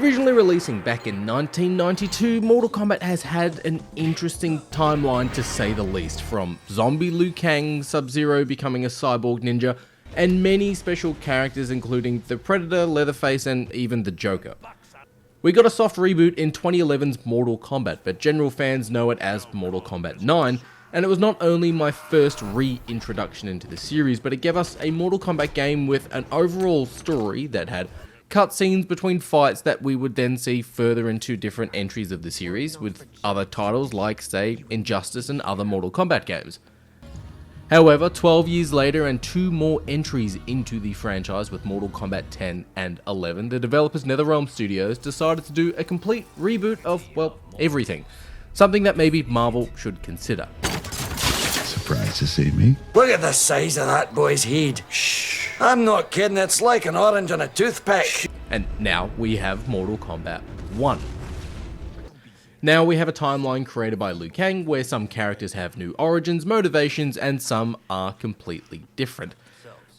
Originally releasing back in 1992, Mortal Kombat has had an interesting timeline to say the least, from zombie Liu Kang, Sub-Zero becoming a cyborg ninja, and many special characters including the Predator, Leatherface, and even the Joker. We got a soft reboot in 2011's Mortal Kombat, but general fans know it as Mortal Kombat 9, and it was not only my first reintroduction into the series, but it gave us a Mortal Kombat game with an overall story that had cutscenes between fights that we would then see further into different entries of the series, with other titles like, say, Injustice and other Mortal Kombat games. However, 12 years later and 2 more entries into the franchise with Mortal Kombat 10 and 11, the developers NetherRealm Studios decided to do a complete reboot of, well, everything. Something that maybe Marvel should consider. Surprised to see me? Look at the size of that boy's head. Shh. I'm not kidding, it's like an orange on a toothpick. And now we have Mortal Kombat 1. Now we have a timeline created by Liu Kang where some characters have new origins, motivations, and some are completely different.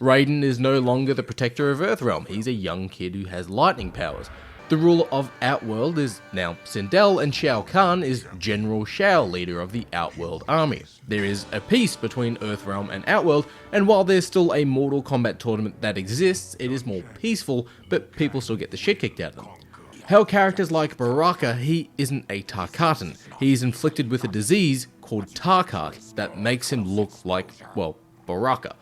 Raiden is no longer the protector of Earthrealm, he's a young kid who has lightning powers. The ruler of Outworld is now Sindel, and Shao Kahn is General Shao, leader of the Outworld army. There is a peace between Earthrealm and Outworld, and while there's still a Mortal Kombat tournament that exists, it is more peaceful, but people still get the shit kicked out of them. How characters like Baraka, he isn't a Tarkatan. He is inflicted with a disease called Tarkat that makes him look like, well, Baraka.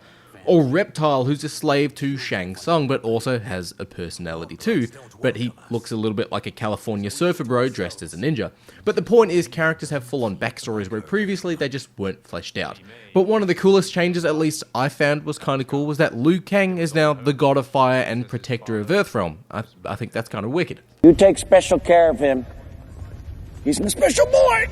Or Reptile, who's a slave to Shang Tsung but also has a personality too, but he looks a little bit like a California surfer bro dressed as a ninja. But the point is, characters have full-on backstories where previously they just weren't fleshed out. But one of the coolest changes, at least I found was kind of cool, was that Liu Kang is now the god of fire and protector of Earthrealm. I think that's kind of wicked. You take special care of him. He's a special boy.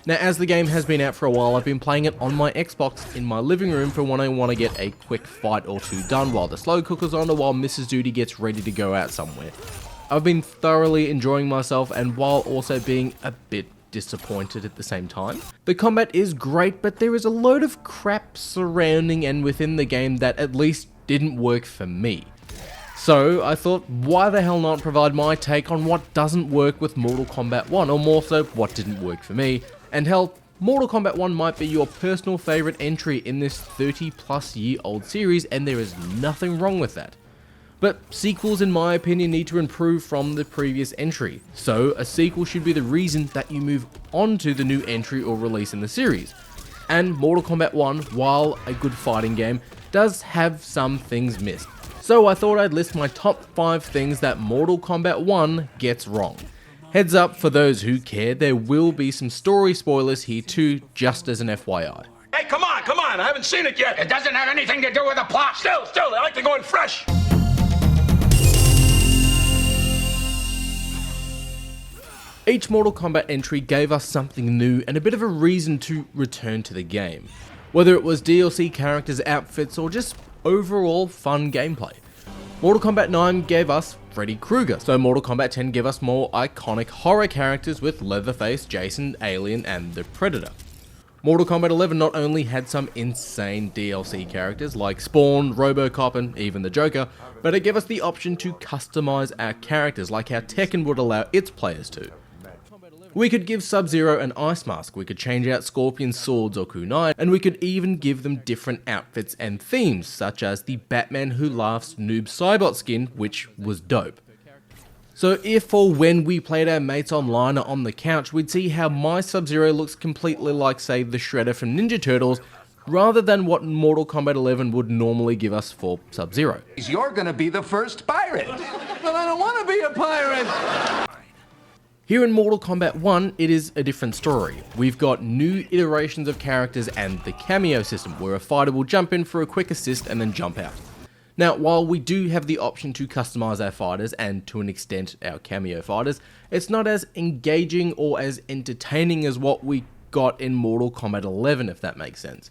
Now, as the game has been out for a while, I've been playing it on my Xbox in my living room for when I want to get a quick fight or two done while the slow cooker's on or while Mrs Dudi gets ready to go out somewhere. I've been thoroughly enjoying myself, and while also being a bit disappointed at the same time. The combat is great, but there is a load of crap surrounding and within the game that at least didn't work for me. So I thought, why the hell not provide my take on what doesn't work with Mortal Kombat 1, or more so, what didn't work for me. And hell, Mortal Kombat 1 might be your personal favourite entry in this 30+ year old series, and there is nothing wrong with that. But sequels, in my opinion, need to improve from the previous entry, so a sequel should be the reason that you move on to the new entry or release in the series. And Mortal Kombat 1, while a good fighting game, does have some things missed. So I thought I'd list my top 5 things that Mortal Kombat 1 gets wrong. Heads up, for those who care, there will be some story spoilers here too, just as an FYI. Hey, come on, I haven't seen it yet. It doesn't have anything to do with the plot. Still, I like to go in fresh. Each Mortal Kombat entry gave us something new and a bit of a reason to return to the game. Whether it was DLC characters, outfits, or just overall fun gameplay. Mortal Kombat 9 gave us Freddy Krueger, so Mortal Kombat 10 gave us more iconic horror characters with Leatherface, Jason, Alien, and the Predator. Mortal Kombat 11 not only had some insane DLC characters like Spawn, Robocop, and even the Joker, but it gave us the option to customize our characters like how Tekken would allow its players to. We could give Sub-Zero an ice mask, we could change out Scorpion's swords or kunai, and we could even give them different outfits and themes, such as the Batman Who Laughs Noob Saibot skin, which was dope. So if or when we played our mates online or on the couch, we'd see how my Sub-Zero looks completely like, say, the Shredder from Ninja Turtles, rather than what Mortal Kombat 11 would normally give us for Sub-Zero. You're gonna be the first pirate. But I don't want to be a pirate. Here in Mortal Kombat 1, it is a different story. We've got new iterations of characters and the cameo system, where a fighter will jump in for a quick assist and then jump out. Now, while we do have the option to customize our fighters and to an extent our cameo fighters, it's not as engaging or as entertaining as what we got in Mortal Kombat 11, if that makes sense.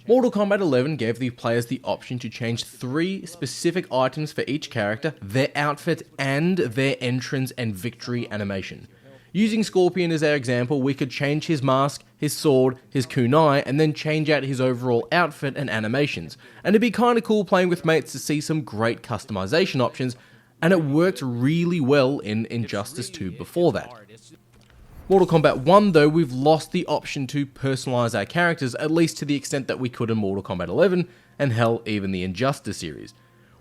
Mortal Kombat 11 gave the players the option to change 3 specific items for each character, their outfit, and their entrance and victory animation. Using Scorpion as our example, we could change his mask, his sword, his kunai, and then change out his overall outfit and animations. And it'd be kinda cool playing with mates to see some great customization options, and it worked really well in Injustice 2 before that. Mortal Kombat 1 though, we've lost the option to personalise our characters, at least to the extent that we could in Mortal Kombat 11, and hell, even the Injustice series.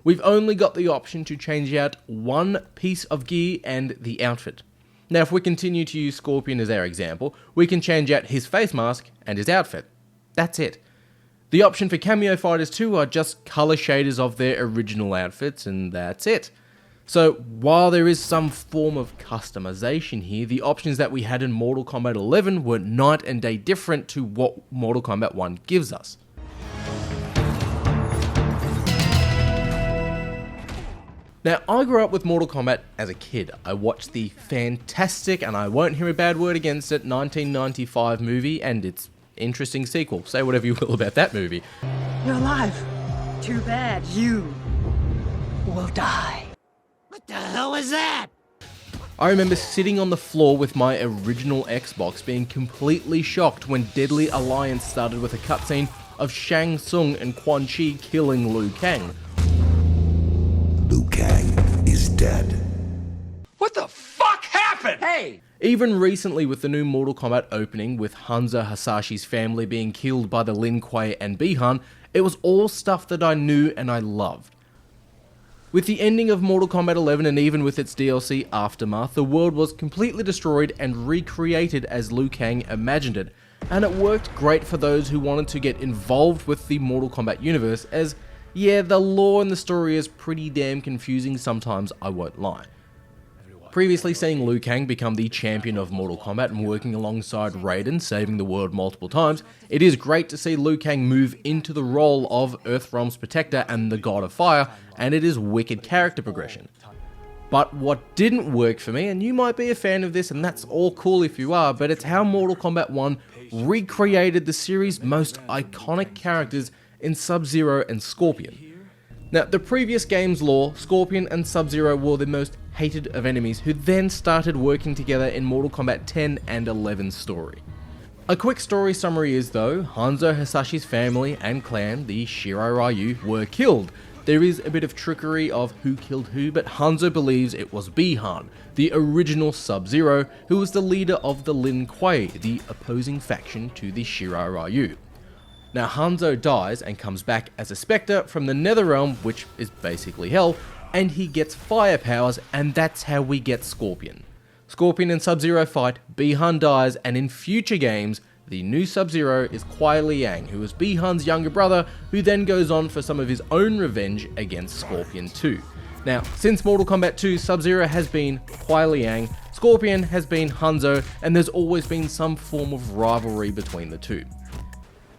We've only got the option to change out one piece of gear and the outfit. Now if we continue to use Scorpion as our example, we can change out his face mask and his outfit. That's it. The option for cameo fighters too are just colour shaders of their original outfits, and that's it. So while there is some form of customization here, the options that we had in Mortal Kombat 11 were night and day different to what Mortal Kombat 1 gives us. Now, I grew up with Mortal Kombat as a kid. I watched the fantastic, and I won't hear a bad word against it, 1995 movie and its interesting sequel. Say whatever you will about that movie. You're alive. Too bad you will die. What the hell was that? I remember sitting on the floor with my original Xbox being completely shocked when Deadly Alliance started with a cutscene of Shang Tsung and Quan Chi killing Liu Kang. Liu Kang is dead. What the fuck happened? Hey! Even recently with the new Mortal Kombat opening with Hanzo Hasashi's family being killed by the Lin Kuei and Bi-Han, it was all stuff that I knew and I loved. With the ending of Mortal Kombat 11 and even with its DLC Aftermath, the world was completely destroyed and recreated as Liu Kang imagined it, and it worked great for those who wanted to get involved with the Mortal Kombat universe, as yeah, the lore and the story is pretty damn confusing sometimes, I won't lie. Previously seeing Liu Kang become the champion of Mortal Kombat and working alongside Raiden, saving the world multiple times, it is great to see Liu Kang move into the role of Earthrealm's protector and the God of Fire, and it is wicked character progression. But what didn't work for me, and you might be a fan of this and that's all cool if you are, but it's how Mortal Kombat 1 recreated the series' most iconic characters in Sub-Zero and Scorpion. Now, the previous game's lore, Scorpion and Sub-Zero were the most hated of enemies who then started working together in Mortal Kombat 10 and 11's story. A quick story summary is though, Hanzo Hasashi's family and clan, the Shirai Ryu, were killed. There is a bit of trickery of who killed who, but Hanzo believes it was Bi-Han, the original Sub-Zero, who was the leader of the Lin Kuei, the opposing faction to the Shirai Ryu. Now Hanzo dies and comes back as a spectre from the Netherrealm, which is basically hell, and he gets fire powers, and that's how we get Scorpion. Scorpion and Sub-Zero fight, Bi-Han dies, and in future games, the new Sub-Zero is Kuai Liang, who is Bi-Han's younger brother, who then goes on for some of his own revenge against Scorpion 2. Now, since Mortal Kombat 2, Sub-Zero has been Kuai Liang, Scorpion has been Hanzo, and there's always been some form of rivalry between the two.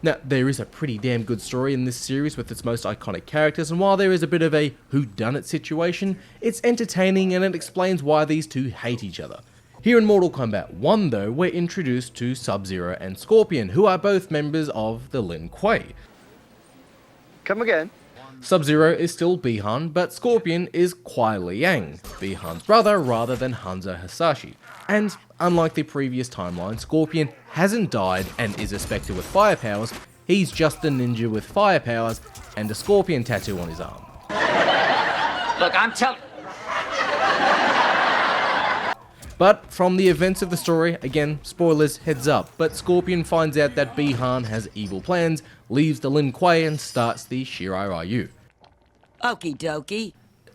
Now, there is a pretty damn good story in this series with its most iconic characters, and while there is a bit of a whodunit situation, it's entertaining and it explains why these two hate each other. Here in Mortal Kombat 1 though, we're introduced to Sub-Zero and Scorpion, who are both members of the Lin Kuei. Come again. Sub-Zero is still Bi-Han, but Scorpion is Kuai Liang, Bi-Han's brother rather than Hanzo Hasashi. And unlike the previous timeline, Scorpion hasn't died and is a spectre with fire powers, he's just a ninja with fire powers and a scorpion tattoo on his arm. Look, I'm telling... But from the events of the story, again, spoilers, heads up, but Scorpion finds out that Bi-Han has evil plans, leaves the Lin Kuei and starts the Shirai Ryu. Okie dokie.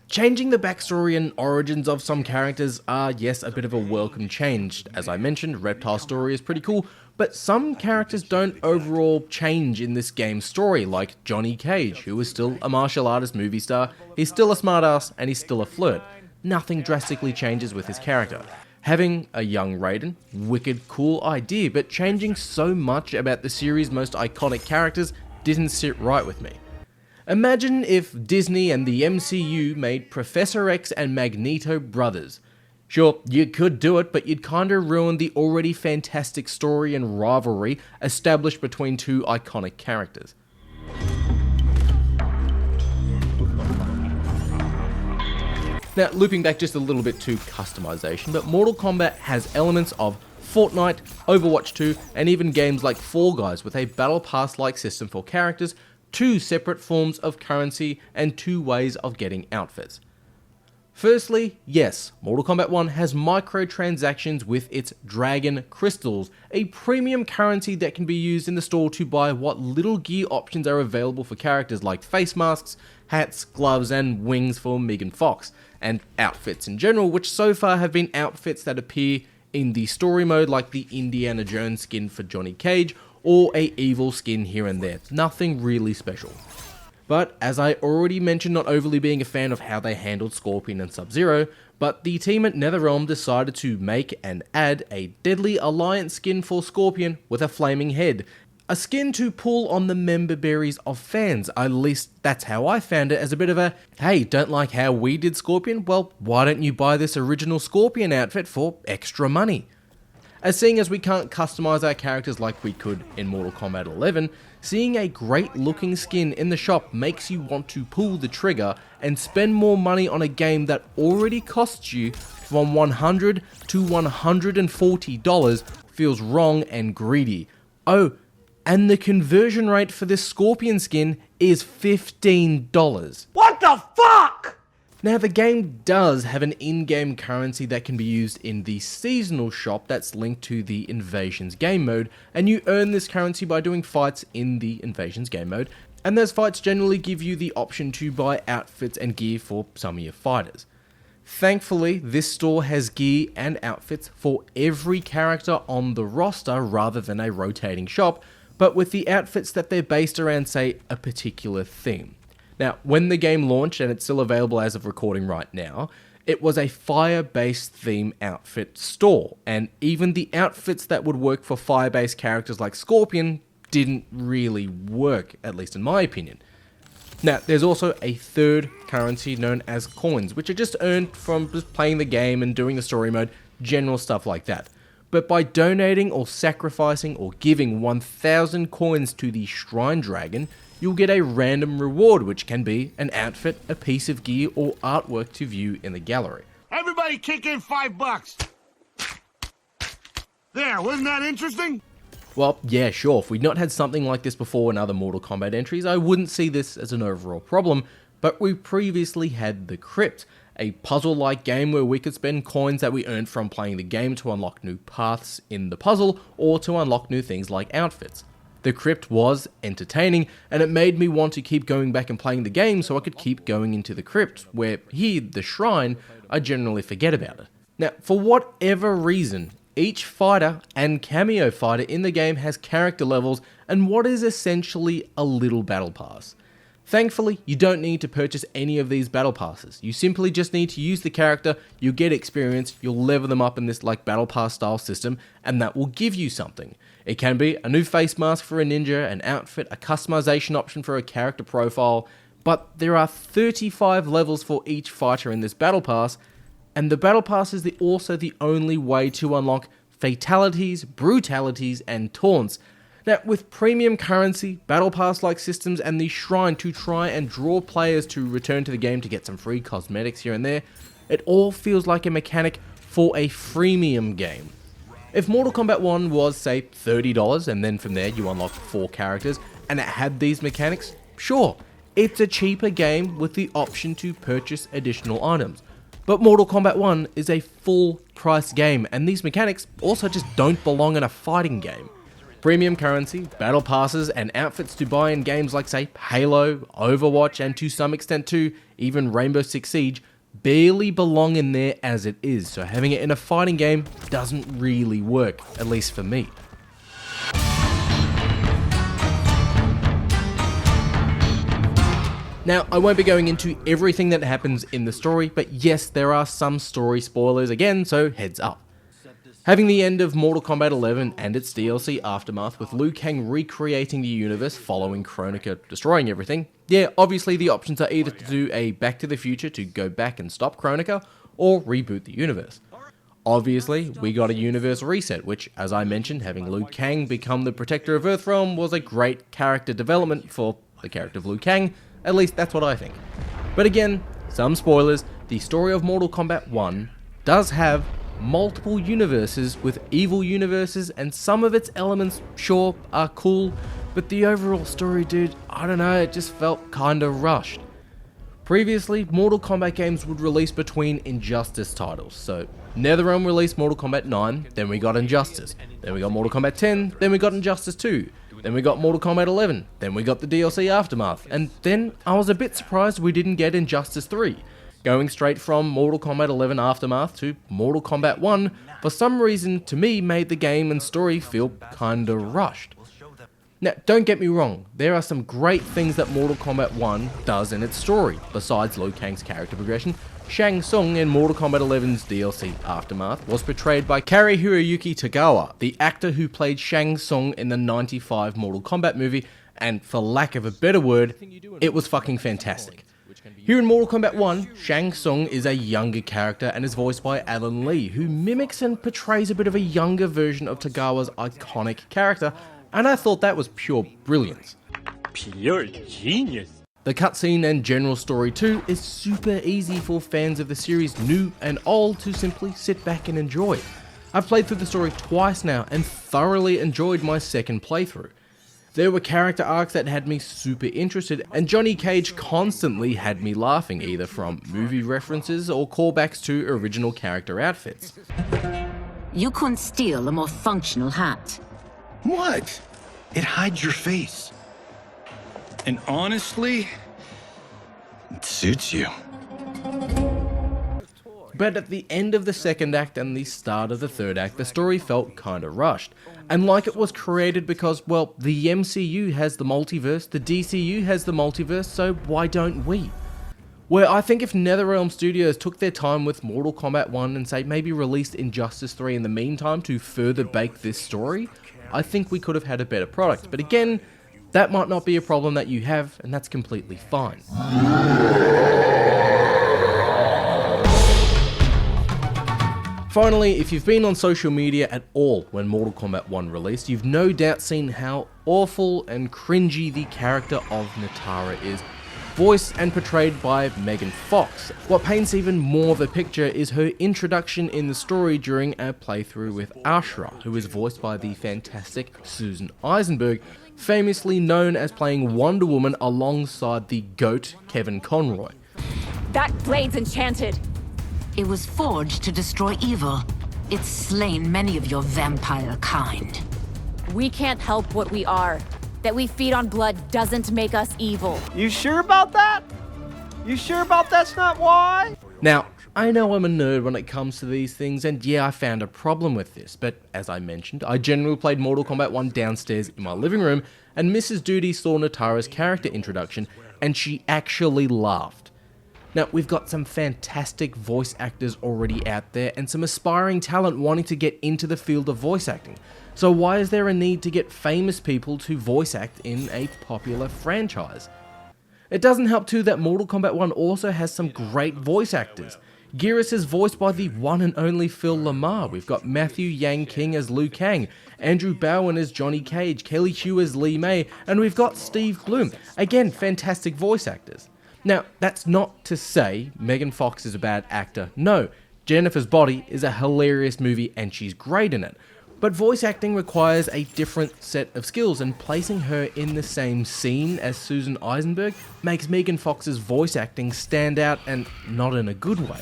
Changing the backstory and origins of some characters are, yes, a bit of a welcome change. As I mentioned, Reptile's story is pretty cool, but some characters don't overall change in this game's story, like Johnny Cage, who is still a martial artist movie star, he's still a smartass, and he's still a flirt. Nothing drastically changes with his character. Having a young Raiden, wicked cool idea, but changing so much about the series' most iconic characters didn't sit right with me. Imagine if Disney and the MCU made Professor X and Magneto brothers. Sure, you could do it, but you'd kinda ruin the already fantastic story and rivalry established between two iconic characters. Now, looping back just a little bit to customization, but Mortal Kombat has elements of Fortnite, Overwatch 2, and even games like Fall Guys with a Battle Pass-like system for characters, two separate forms of currency, and two ways of getting outfits. Firstly, yes, Mortal Kombat 1 has microtransactions with its Dragon Crystals, a premium currency that can be used in the store to buy what little gear options are available for characters like face masks, hats, gloves, and wings for Megan Fox, and outfits in general, which so far have been outfits that appear in the story mode like the Indiana Jones skin for Johnny Cage, or a evil skin here and there. Nothing really special. But as I already mentioned, not overly being a fan of how they handled Scorpion and Sub-Zero, but the team at NetherRealm decided to make and add a Deadly Alliance skin for Scorpion with a flaming head. A skin to pull on the member berries of fans, at least that's how I found it, as a bit of a, hey, don't like how we did Scorpion? Well, why don't you buy this original Scorpion outfit for extra money? As seeing as we can't customize our characters like we could in Mortal Kombat 11, seeing a great looking skin in the shop makes you want to pull the trigger and spend more money on a game that already costs you from $100 to $140 feels wrong and greedy. Oh, and the conversion rate for this Scorpion skin is $15. What the fuck? Now the game does have an in-game currency that can be used in the seasonal shop that's linked to the Invasions game mode, and you earn this currency by doing fights in the Invasions game mode, and those fights generally give you the option to buy outfits and gear for some of your fighters. Thankfully, this store has gear and outfits for every character on the roster rather than a rotating shop, but with the outfits that they're based around, say, a particular theme. Now, when the game launched, and it's still available as of recording right now, it was a fire-based theme outfit store, and even the outfits that would work for fire-based characters like Scorpion didn't really work, at least in my opinion. Now, there's also a third currency known as coins, which are just earned from just playing the game and doing the story mode, general stuff like that. But by donating or sacrificing or giving 1,000 coins to the Shrine Dragon, you'll get a random reward, which can be an outfit, a piece of gear, or artwork to view in the gallery. Everybody kick in $5. There, wasn't that interesting? Well, yeah, sure, if we'd not had something like this before in other Mortal Kombat entries, I wouldn't see this as an overall problem, but we previously had the Crypt, a puzzle-like game where we could spend coins that we earned from playing the game to unlock new paths in the puzzle, or to unlock new things like outfits. The Crypt was entertaining, and it made me want to keep going back and playing the game so I could keep going into the Crypt, where here, the Shrine, I generally forget about it. Now, for whatever reason, each fighter and cameo fighter in the game has character levels and what is essentially a little battle pass. Thankfully, you don't need to purchase any of these battle passes. You simply just need to use the character, you'll get experience, you'll level them up in this like battle pass style system, and that will give you something. It can be a new face mask for a ninja, an outfit, a customization option for a character profile, but there are 35 levels for each fighter in this battle pass, and the battle pass is also the only way to unlock fatalities, brutalities, and taunts. Now, with premium currency, battle pass-like systems, and the Shrine to try and draw players to return to the game to get some free cosmetics here and there, it all feels like a mechanic for a freemium game. If Mortal Kombat 1 was, say, $30, and then from there you unlock 4 characters, and it had these mechanics, sure, it's a cheaper game with the option to purchase additional items. But Mortal Kombat 1 is a full-price game, and these mechanics also just don't belong in a fighting game. Premium currency, battle passes, and outfits to buy in games like, say, Halo, Overwatch, and to some extent too, even Rainbow Six Siege, barely belong in there as it is, so having it in a fighting game doesn't really work, at least for me. Now, I won't be going into everything that happens in the story, but yes, there are some story spoilers again, so heads up. Having the end of Mortal Kombat 11 and its DLC Aftermath with Liu Kang recreating the universe following Kronika destroying everything, yeah, obviously the options are either to do a Back to the Future to go back and stop Kronika, or reboot the universe. Obviously, we got a universe reset, which, as I mentioned, having Liu Kang become the protector of Earthrealm was a great character development for the character of Liu Kang, at least that's what I think. But again, some spoilers, the story of Mortal Kombat 1 does have multiple universes with evil universes, and some of its elements, sure, are cool, but the overall story, dude, I don't know, it just felt kinda rushed. Previously, Mortal Kombat games would release between Injustice titles, so NetherRealm released Mortal Kombat 9, then we got Injustice, then we got Mortal Kombat 10, then we got Injustice 2, then we got Mortal Kombat 11, then we got the DLC Aftermath, and then I was a bit surprised we didn't get Injustice 3. Going straight from Mortal Kombat 11 Aftermath to Mortal Kombat 1, for some reason to me made the game and story feel kinda rushed. Now, don't get me wrong, there are some great things that Mortal Kombat 1 does in its story. Besides Liu Kang's character progression, Shang Tsung in Mortal Kombat 11's DLC Aftermath was portrayed by Kari Hiroyuki Tagawa, the actor who played Shang Tsung in the '95 Mortal Kombat movie, and for lack of a better word, it was fucking fantastic. Here in Mortal Kombat 1, Shang Tsung is a younger character and is voiced by Alan Lee, who mimics and portrays a bit of a younger version of Tagawa's iconic character, and I thought that was pure brilliance. Pure genius. The cutscene and general story too is super easy for fans of the series, new and old, to simply sit back and enjoy. I've played through the story twice now and thoroughly enjoyed my second playthrough. There were character arcs that had me super interested, and Johnny Cage constantly had me laughing, either from movie references or callbacks to original character outfits. You couldn't steal a more functional hat. What? It hides your face. And honestly, it suits you. But at the end of the second act and the start of the third act, the story felt kinda rushed. And like it was created because, well, the MCU has the multiverse, the DCU has the multiverse, so why don't we? Where I think if NetherRealm Studios took their time with Mortal Kombat 1 and say maybe released Injustice 3 in the meantime to further bake this story, I think we could have had a better product. But again, that might not be a problem that you have, and that's completely fine. Finally, if you've been on social media at all when Mortal Kombat 1 released, you've no doubt seen how awful and cringy the character of Nitara is, voiced and portrayed by Megan Fox. What paints even more of a picture is her introduction in the story during our playthrough with Ashra, who is voiced by the fantastic Susan Eisenberg, famously known as playing Wonder Woman alongside the GOAT Kevin Conroy. That blade's enchanted. It was forged to destroy evil. It's slain many of your vampire kind. We can't help what we are. That we feed on blood doesn't make us evil. You sure about that? You sure about that's not why? Now, I know I'm a nerd when it comes to these things, and yeah, I found a problem with this, but as I mentioned, I generally played Mortal Kombat 1 downstairs in my living room, and Mrs Dudi saw Nitara's character introduction, and she actually laughed. Now, we've got some fantastic voice actors already out there, and some aspiring talent wanting to get into the field of voice acting. So why is there a need to get famous people to voice act in a popular franchise? It doesn't help too that Mortal Kombat 1 also has some great voice actors. Geras is voiced by the one and only Phil Lamar. We've got Matthew Yang King as Liu Kang, Andrew Bowen as Johnny Cage, Kelly Hu as Li Mei, and we've got Steve Bloom. Again, fantastic voice actors. Now, that's not to say Megan Fox is a bad actor. No, Jennifer's Body is a hilarious movie and she's great in it. But voice acting requires a different set of skills, and placing her in the same scene as Susan Eisenberg makes Megan Fox's voice acting stand out, and not in a good way.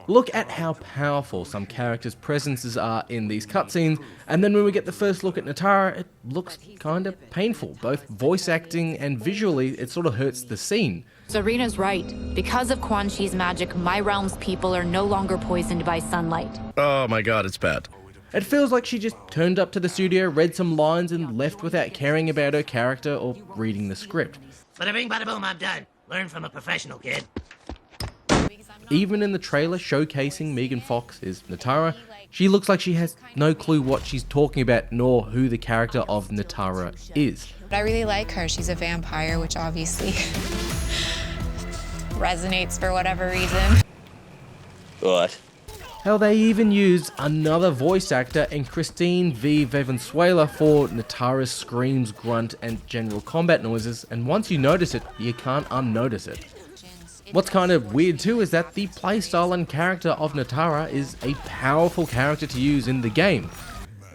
Look at how powerful some characters' presences are in these cutscenes, and then when we get the first look at Nitara, it looks kinda painful. Both voice acting and visually, it sort of hurts the scene. Serena's right. Because of Quan Chi's magic, my realm's people are no longer poisoned by sunlight. Oh my god, it's bad. It feels like she just turned up to the studio, read some lines, and left without caring about her character or reading the script. Bada bing, bada boom, I'm done. Learn from a professional, kid. Even in the trailer showcasing Megan Fox as Nitara, she looks like she has no clue what she's talking about, nor who the character of Nitara is. I really like her. She's a vampire, which obviously resonates for whatever reason. What? Hell, they even used another voice actor in Christine V. Valenzuela for Nitara's screams, grunt, and general combat noises, and once you notice it, you can't unnotice it. What's kind of weird too is that the playstyle and character of Nitara is a powerful character to use in the game.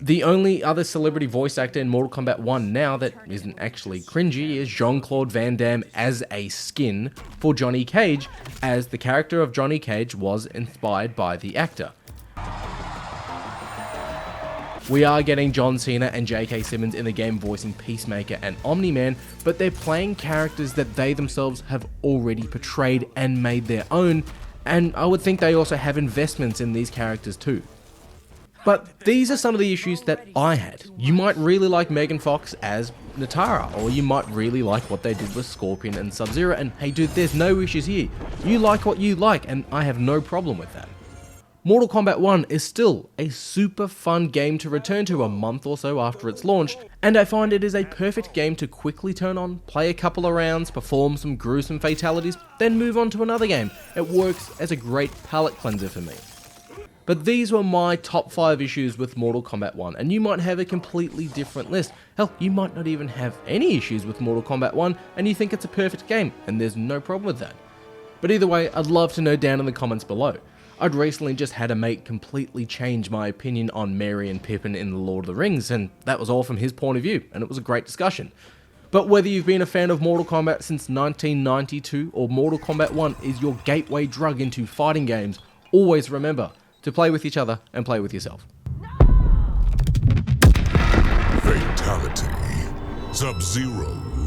The only other celebrity voice actor in Mortal Kombat 1 now that isn't actually cringy is Jean-Claude Van Damme as a skin for Johnny Cage, as the character of Johnny Cage was inspired by the actor. We are getting John Cena and J.K. Simmons in the game voicing Peacemaker and Omni-Man, but they're playing characters that they themselves have already portrayed and made their own, and I would think they also have investments in these characters too. But these are some of the issues that I had. You might really like Megan Fox as Natara, or you might really like what they did with Scorpion and Sub-Zero, and hey dude, there's no issues here. You like what you like, and I have no problem with that. Mortal Kombat 1 is still a super fun game to return to a month or so after its launch, and I find it is a perfect game to quickly turn on, play a couple of rounds, perform some gruesome fatalities, then move on to another game. It works as a great palate cleanser for me. But these were my top 5 issues with Mortal Kombat 1, and you might have a completely different list. Hell, you might not even have any issues with Mortal Kombat 1, and you think it's a perfect game, and there's no problem with that. But either way, I'd love to know down in the comments below. I'd recently just had a mate completely change my opinion on Merry and Pippin in The Lord of the Rings, and that was all from his point of view, and it was a great discussion. But whether you've been a fan of Mortal Kombat since 1992, or Mortal Kombat 1 is your gateway drug into fighting games, always remember to play with each other and play with yourself. Fatality. Sub-Zero.